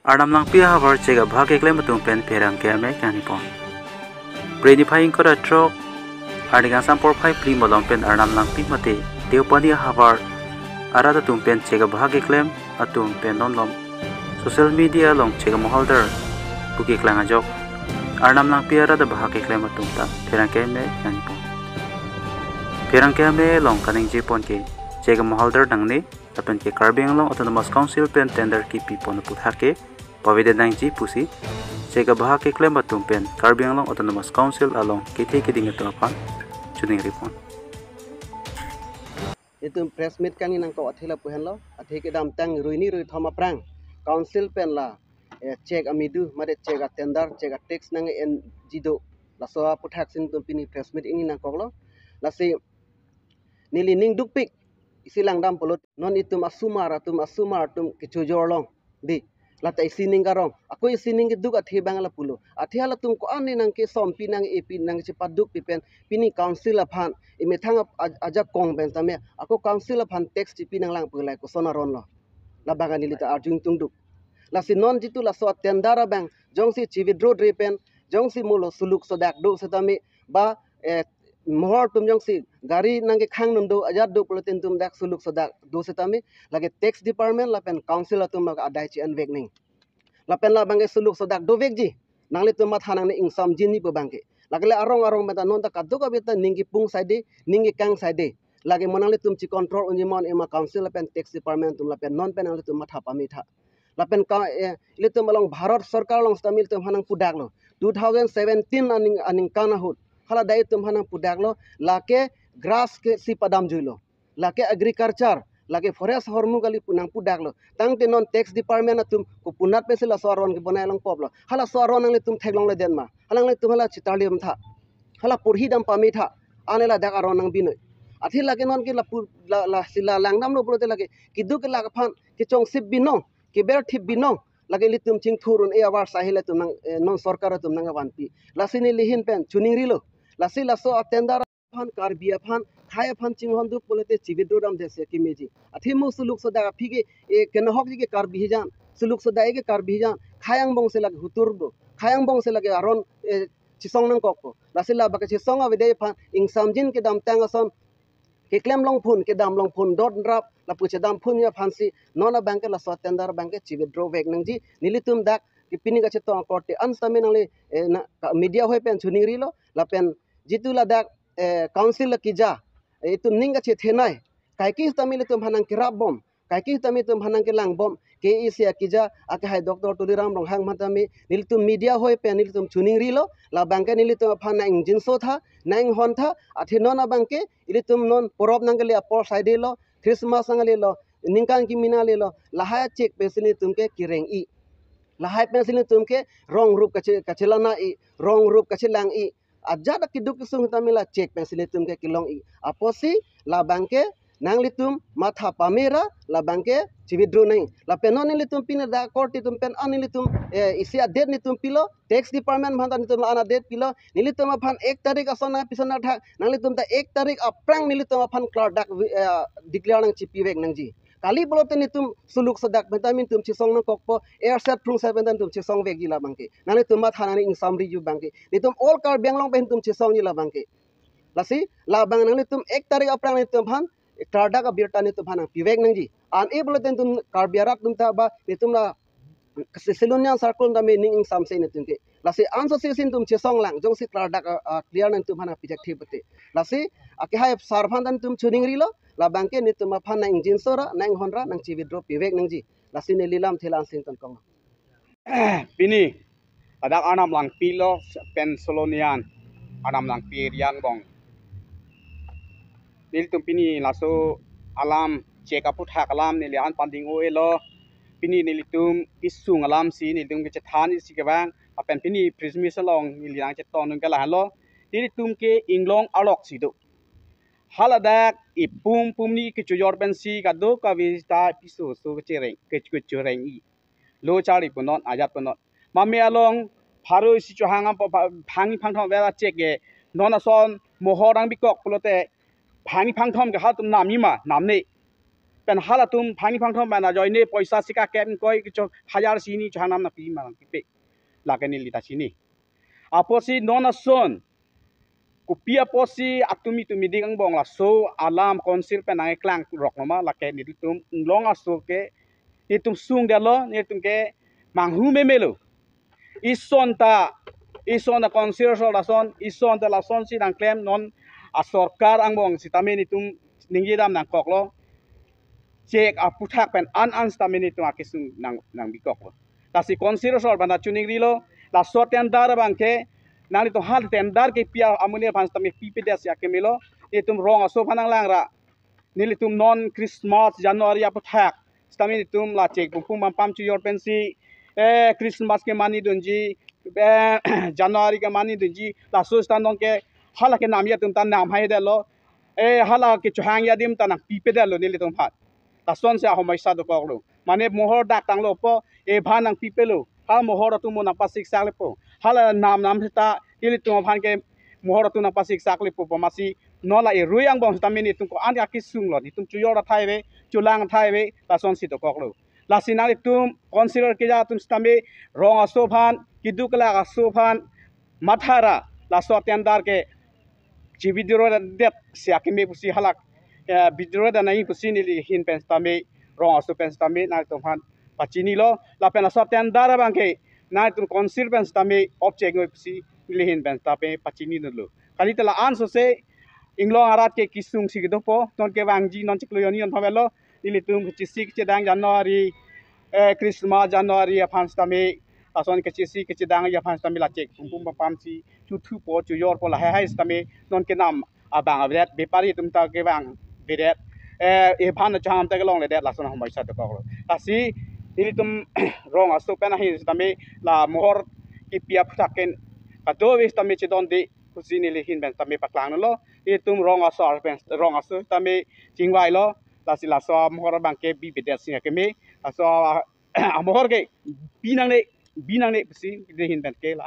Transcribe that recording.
Arnam lang pia havar chega bhag ekle matung pen perang ke ame kani pon. Brady phaing kora trok ardigan sampor phai pri molong pen arnam lang pi mate teupani havar arada tum pen chega bhag eklem atum pen non lom social media long chega mohalder buki klanga jok arnam lang pia arada bhag eklem atum ta perang ke ame kani pon. Perang ke ame long kaning jipon ke chega mohalder dangni apen ke Carbang long autonomous council pen tender ki pi pon puthake Pavide nang ji pusi chega baha ke klem batum pen Carbang long autonomous council along kithe ke dinga tapan chuning ripon itu press meet kani nang ko athila puhen lo athe ke dam tang ruini rui thoma prang council pen la check amidu made check a tender check a tax nang en jido la so puthak sin tum pini press meet ini nang ko lo la si nili ning dukpik isilang dam polot non itum asumar tum kichu jorlong di lata isining garong aku isining duk athi bangla pulo athiala tum ko ani nang ke sompi nang epi nang chipaduk pipen pini council aphan imethang aja kong ben tame aku council aphan text tipi nang lang pulai ko sonaron lo la bagani lita arjung tungduk la sinon jitu la so tendara bang jongsi chividro repen jongsi mulo suluk sodak do setami ba mohor tum jongsi gari nangke khang num do ajat do polotin tum dak suluk sodak do setami lagi tax department la pen council atum la adai chi an vek ning la pen la bangke suluk sodak do vek ji nangli tum mat hanang ni insam jini pe bangke lagale arong meta non ta kaddo ka beta ningi pung side ningi kang side lagi monangli tum chi control unjimon ema council la pen tax department tum la pen non pen angli tum mat hapa mi tha la pen ka ile tum along bharat sarkar long stamil tum hanang pudak lo 2017 aning kana hut hala dai tum hanang pudak lo lake grass ke si padam juilo lake agriculture lake forest hormu kali punang pudak lo tang te non tax department atum ku punat pe sila soaron ke banai long pop lo hala soaron ang le tum theglong le den ma halang le tum hala chitalium tha hala purhi dam pami tha anela dak aron nang binoi athi lake non ke la sila langnam lo prote lake kidu ke lak phan ke chong sip binong ke ber thip binong lagi litum ching thurun e awar sahile tum nang non sarkar tum nang wan pi lasini lihin pen chuning rilo lasi laso atendar phan karbia phan khaya phan ching hon du polete chividodam dese kimeji athimu suluk soda phige e kenhok ji ke karbi jan suluk soda e ke karbi jan khayang bong se lag hutur do khayang bong se lag aron chisong nang kokko lasila baka chisong avide phan ingsamjin ke dam tang ason ke klem long phun ke dam long phun dot drap la puche dam phun ya phansi nona bank la so tender bank chi withdraw vek nang ji nilitum dak ki pini ga cheto korte ansame nang le media hoi pen chuning ri lo la pen jitu la dak council la kija itu ninga che thenai kai ki tamil tum hanang kirab bom kai ki tamil tum hanang ke lang bom ke isia kija ake hai doctor tuliram rong hang matami nilitum media hoi pen nilitum chuning ri lo la bank nilitum phana injin so tha nang hon tha athinona bank ilitum non porob nangale apor side lo Christmas angale lo ningkan ki minale lo lahaya check pesini tumke kireng i lahai pesini tumke rong rup kachelana i rong rup kachelang i ajada kiduk sung tamila check pesini tumke kilong i aposi la banke nang litum matha pamera la banke chividro nai la penon litum pin da court tum pen an litum isia date ni tum pilo tax department bhanda nitum ana date pilo nilitum phan 1 tarik asona pisana thak nang litum ta 1 tarik aprang nilitum phan cloud dak declare nang chipi vek nang ji kali bolote nitum suluk sadak bentamin tum chisong nang kokpo airset prung sa bentan tum chisong vek gila bangke nang litum ma thanani insamri ju bangke nitum all car benglong ben tum chisong gila bangke lasi la bang nang litum 1 tarik aprang nitum phan Trada ka birta nitum hanang pivek nang ji an e boloten tum karbiarak tum ta ba nitum la Selonian circle da me ning samse nitum ke lasi anso sin tum chesong lang jong si trada ka clear nang tum hanang pijak thipate lasi ake hai sarphan dan tum chuning rilo la bangke nitum ma phan nang jinsora nang honra nang chi withdraw pivek nang ji lasi ne lilam thelan sin ton kong Pini adak anam lang pilo Pensolonian anam lang pirian bong nilitum pini laso alam check aput hak alam nilian panding o elo pini nilitum pisung alam si nilitum ke chethan si ke bang apen pini prismis long niliang cheton nung kala halo nilitum ke inglong alok si do haladak ipum pumni ke chujor ben si kado ka vista piso so chereng ke chureng i lo chari punon ajat punon mame along pharo si chuhanga phangi phangthong bela check ge nona son mohorang bikok pulote Pani pang thom ke hatum nam ima nam ne เป็นฮัลตุมพังพังทอมบานาจอยนี่ปอยซาสิกาแกนก้อยก็1000ซีนี่จางน้ำนักปีมาลังปีเปลากันนี่ลิตาชินี่อาพอซีนอนส่วนกูเปียพอซีอัตุมิตุมิดิงังบองละโซอาลามคอนซิลเป็นไงกลางรอกมาละแกนี่ตุมลองอาโซเกนี่ตุมซุงเดลนี่ตุมเกมังฮูเมเมโลอีซอนตาคอนซิลโซลาซอนอีซอนตาลาซอนซีดังเคลมนอนอาสอร์การอังบองสิตามินี่ตุมนิงยีดามนังกอกโลcek aputak pen an stamina itu akisung nang bikok lo. Tasi konsiro soal banda tuning rilo la so tendar bangke nang itu hal tendar ke pia amunia pan stami pipi dia sia kemelo itum rong aso panang langra nilitum non Christmas Januari aputak stamina itum la cek bumpung pam cu yor pensi Christmas ke mani dunji Januari ke mani dunji la so standong ke hala ke nam ya tum tan nam hai delo hala ke chuhang ya dim tanang pipi dia lo nilitum phat ta son se ahomai sa do kok lo mane mohor dak tang lo po e bhanang pipelo hal mohor tu mo na pasik sak le po hal nam ta ili tu bhan ke mohor tu na pasik sak le po masi no la e ruyang bong ta mini tu ko an ya kisung lo tum chu yor thai ve chulang thai ve ta son si do kok lo la sinali tum consider ke ja tum stame rong aso bhan kidukla aso bhan mathara la so tendar ke jibidiro det siakime pusi halak bidro da nai pusin ili hin pen stame rong aso pen stame na to han pachini lo la pen asap ten dara bangke na to consil pen stame object ngoi pusi ili hin pen stame pachini no lo kali tela an so se inglong arat ke kisung sig do po ton ke wangji non chiklo yoni on phamelo ili tum chisik chedang Januari Christmas Januari aphan stame ason ke chisik chedang ya phan stame la chek pum pam si chu thu po chu yor po la hai stame non ke nam abang abret bepari tum ta ke wang bidet bhan cham ta long le det la son homai sa to ko asi ini tum rong aso pena hi stame la mohor ki pia phtaken ka do wi stame chedon de kusini le hin ben stame paklang lo ini tum rong aso rong aso stame chingwai lo la si la so mohor bang ke bi bidet sin ke me aso mohor ke binang ne pusi de hin ben ke la